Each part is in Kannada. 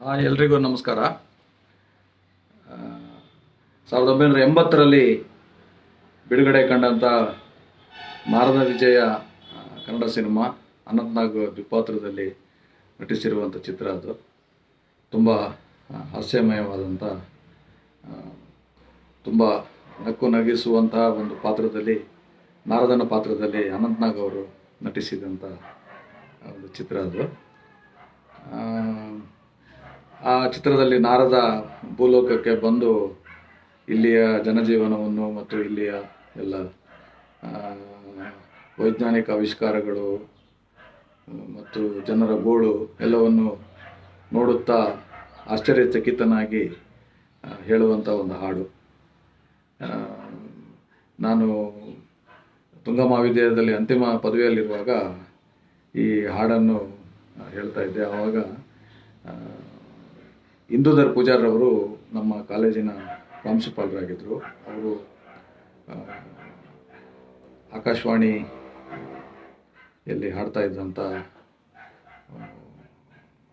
ಎಲ್ರಿಗೂ ನಮಸ್ಕಾರ. 1980ರಲ್ಲಿ ಬಿಡುಗಡೆ ಕಂಡಂಥ ನಾರದ ವಿಜಯ ಕನ್ನಡ ಸಿನಿಮಾ ಅನಂತ್ನಾಗ್ ದ್ವಿಪಾತ್ರದಲ್ಲಿ ನಟಿಸಿರುವಂಥ ಚಿತ್ರ. ಅದು ತುಂಬ ಹಾಸ್ಯಮಯವಾದಂಥ, ತುಂಬ ನಕ್ಕು ನಗಿಸುವಂತಹ ಒಂದು ಪಾತ್ರದಲ್ಲಿ, ನಾರದನ ಪಾತ್ರದಲ್ಲಿ ಅನಂತ್ನಾಗ್ ಅವರು ನಟಿಸಿದಂಥ ಒಂದು ಚಿತ್ರ ಅದು. ಆ ಚಿತ್ರದಲ್ಲಿ ನಾರದ ಭೂಲೋಕಕ್ಕೆ ಬಂದು ಇಲ್ಲಿಯ ಜನಜೀವನವನ್ನು ಮತ್ತು ಇಲ್ಲಿಯ ಎಲ್ಲ ವೈಜ್ಞಾನಿಕ ಆವಿಷ್ಕಾರಗಳು ಮತ್ತು ಜನರ ಗೋಳು ಎಲ್ಲವನ್ನು ನೋಡುತ್ತಾ ಆಶ್ಚರ್ಯಚಕಿತನಾಗಿ ಹೇಳುವಂಥ ಒಂದು ಹಾಡು. ನಾನು ತುಂಗಾ ಮಹಾವಿದ್ಯಾಲಯದಲ್ಲಿ ಅಂತಿಮ ಪದವಿಯಲ್ಲಿರುವಾಗ ಈ ಹಾಡನ್ನು ಹೇಳ್ತಾ ಇದ್ದೆ. ಆವಾಗ ಇಂದುಧರ್ ಪೂಜಾರವರು ನಮ್ಮ ಕಾಲೇಜಿನ ಪ್ರಾಂಶುಪಾಲರಾಗಿದ್ದರು. ಅವರು ಆಕಾಶವಾಣಿಯಲ್ಲಿ ಹಾಡ್ತಾ ಇದ್ದಂಥ,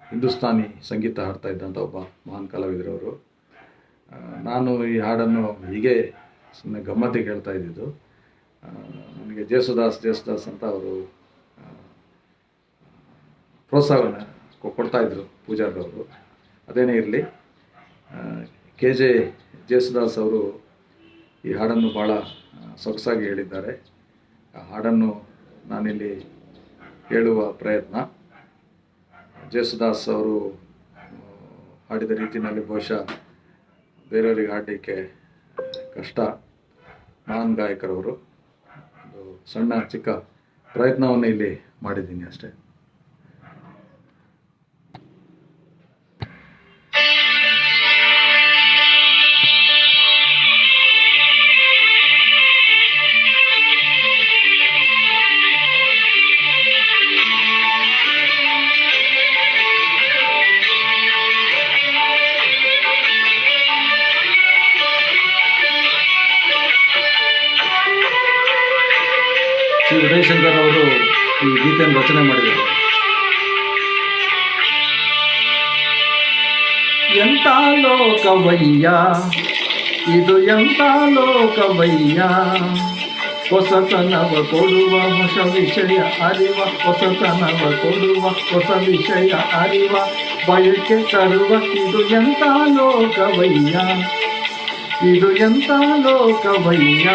ಹಿಂದೂಸ್ತಾನಿ ಸಂಗೀತ ಹಾಡ್ತಾ ಇದ್ದಂಥ ಒಬ್ಬ ಮಹಾನ್ ಕಲಾವಿದರವರು. ನಾನು ಈ ಹಾಡನ್ನು ಹೀಗೆ ಸುಮ್ಮನೆ ಗಮ್ಮತ್ತಿಗೆ ಹೇಳ್ತಾ ಇದ್ದಿದ್ದು. ನನಗೆ ಜೇಸುದಾಸ್ ಅಂತ ಅವರು ಪ್ರೋತ್ಸಾಹವನ್ನು ಕೊಡ್ತಾಯಿದ್ರು ಪೂಜಾರವರು. ಅದೇನೇ ಇರಲಿ, KJ ಜೇಸುದಾಸ್ ಅವರು ಈ ಹಾಡನ್ನು ಭಾಳ ಸೊಗಸಾಗಿ ಹೇಳಿದ್ದಾರೆ. ಆ ಹಾಡನ್ನು ನಾನಿಲ್ಲಿ ಹೇಳುವ ಪ್ರಯತ್ನ. ಜೇಸುದಾಸ್ ಅವರು ಹಾಡಿದ ರೀತಿಯಲ್ಲಿ ಬಹುಶಃ ಬೇರೆಯವರಿಗೆ ಹಾಡಲಿಕ್ಕೆ ಕಷ್ಟ. ಮಹಾನ್ ಗಾಯಕರವರು. ಒಂದು ಸಣ್ಣ ಚಿಕ್ಕ ಪ್ರಯತ್ನವನ್ನು ಇಲ್ಲಿ ಮಾಡಿದ್ದೀನಿ ಅಷ್ಟೇ. ಶ್ರೀ ಉದಯಶಂಕರ್ ಅವರು ಈ ಗೀತೆಯನ್ನು ರಚನೆ ಮಾಡಿದರು. ಎಂಥ ಲೋಕವಯ್ಯ ಇದು, ಎಂಥ ಲೋಕವಯ್ಯ, ಹೊಸತನವ ಕೊಡುವ ಹೊಸ ವಿಷಯ ಅರಿವ, ಹೊಸತನವ ಕೊಡುವ ಹೊಸ ವಿಷಯ ಅರಿವ, ಬಯಕೆ ತರುವ ಇದು ಎಂಥ ಲೋಕವಯ್ಯ, ಇದು ಎಂಥ ಲೋಕವಯ್ಯ.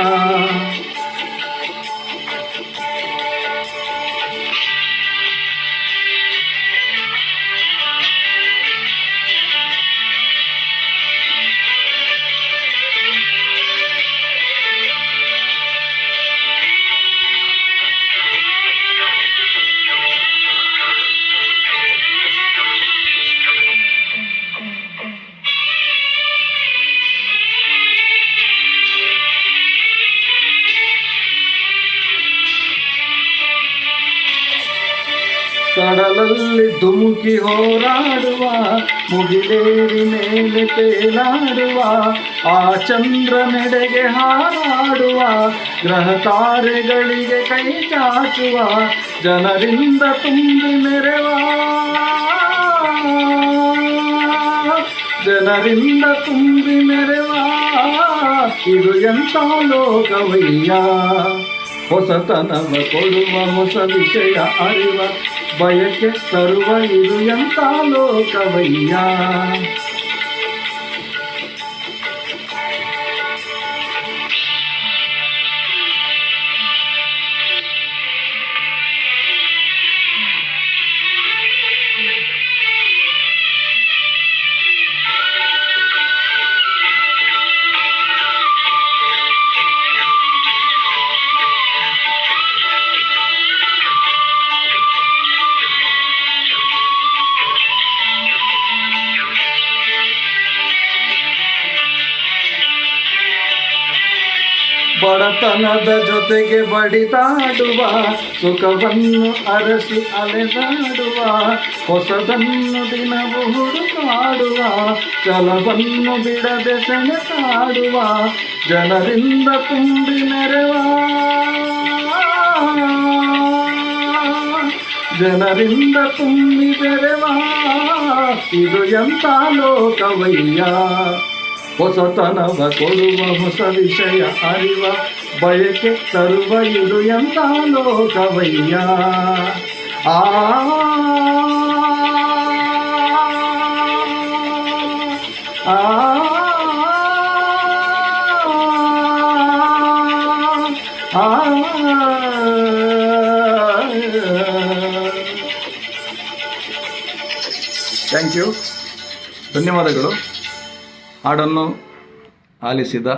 ಕಡಲಲ್ಲಿ ಧುಮುಕಿ ಹೋರಾಡುವ, ಮುಗಿಲೇರಿ ಮೇಲೆ ತೇಲಾಡುವ, ಆ ಚಂದ್ರನೆಡೆಗೆ ಹಾರಾಡುವ, ಗ್ರಹ ತಾರೆಗಳಿಗೆ ಕೈ ಚಾಚುವ, ಜನರಿಂದ ತುಂಬಿ ಮೆರೆವ, ಜನರಿಂದ ತುಂಬಿ ಮೆರೆವ, ಇದು ಎಂಥ ಲೋಕವಯ್ಯ, ಹೊಸತನವ ಕೊಡುವ ಹೊಸ ವಿಷಯ ಅರಿವ, ಬಯಕೆ ತರುವ ಇದು ಎಂಥ ಲೋಕವಯ್ಯ. ಬಡತನದ ಜೊತೆಗೆ ಬಡಿದಾಡುವ, ಸುಖವನ್ನು ಅರಸಿ ಅಲೆದಾಡುವ, ಹೊಸದನ್ನು ದಿನವೂ ಹುಡುಕಾಡುವ, ಛಲವನ್ನು ಬಿಡದೆ ಸೆಣಸಾಡುವ, ಜನರಿಂದ ತುಂಬಿ ಮೆರೆವ, ಜನರಿಂದ ತುಂಬಿ ಬೆರೆವ ಇದು ಎಂಥ ಲೋಕವಯ್ಯ. ಹೊಸತನವ ಕೊಡುವ ಹೊಸ ವಿಷಯ ಅರಿವ ಬಯಕೆ ತರುವ ಇದು ಎಂಥ ಲೋಕವಯ್ಯ. ಆ ಥ್ಯಾಂಕ್ ಯು, ಧನ್ಯವಾದಗಳು. ಹಾಡನ್ನು ಆಲಿಸಿದ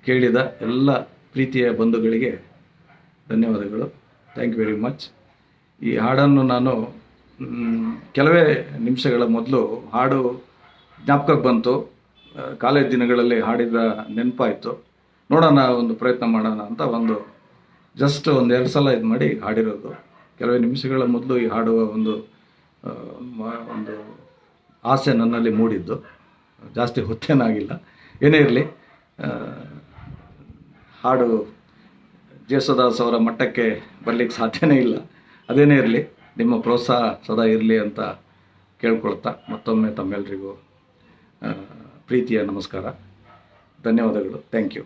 ಕೇಳಿದ ಎಲ್ಲ ಪ್ರೀತಿಯ ಬಂಧುಗಳಿಗೆ ಧನ್ಯವಾದಗಳು. Thank you very much. ಈ ಹಾಡನ್ನು ನಾನು ಕೆಲವೇ ನಿಮಿಷಗಳ ಮೊದಲು ಹಾಡು ಜ್ಞಾಪಕಕ್ಕೆ ಬಂತು. ಕಾಲೇಜ್ ದಿನಗಳಲ್ಲಿ ಹಾಡಿದ ನೆನಪಾಯಿತು. ನೋಡೋಣ, ಒಂದು ಪ್ರಯತ್ನ ಮಾಡೋಣ ಅಂತ ಜಸ್ಟ್ ಒಂದೆರಡು ಸಲ ಇದು ಮಾಡಿ ಹಾಡಿರೋದು. ಕೆಲವೇ ನಿಮಿಷಗಳ ಮೊದಲು ಈ ಹಾಡುವ ಒಂದು ಆಸೆ ನನ್ನಲ್ಲಿ ಮೂಡಿದ್ದು. ಜಾಸ್ತಿ ಹೊತ್ತೇನಾಗಿಲ್ಲ. ಏನೇ ಇರಲಿ, ಹಾಡು ಜೇಸುದಾಸ್ ಅವರ ಮಟ್ಟಕ್ಕೆ ಬರಲಿಕ್ಕೆ ಸಾಧ್ಯನೇ ಇಲ್ಲ. ಅದೇನೇ ಇರಲಿ, ನಿಮ್ಮ ಪ್ರೋತ್ಸಾಹ ಸದಾ ಇರಲಿ ಅಂತ ಕೇಳ್ಕೊಳ್ತಾ ಮತ್ತೊಮ್ಮೆ ತಮ್ಮೆಲ್ಲರಿಗೂ ಪ್ರೀತಿಯ ನಮಸ್ಕಾರ, ಧನ್ಯವಾದಗಳು. Thank you.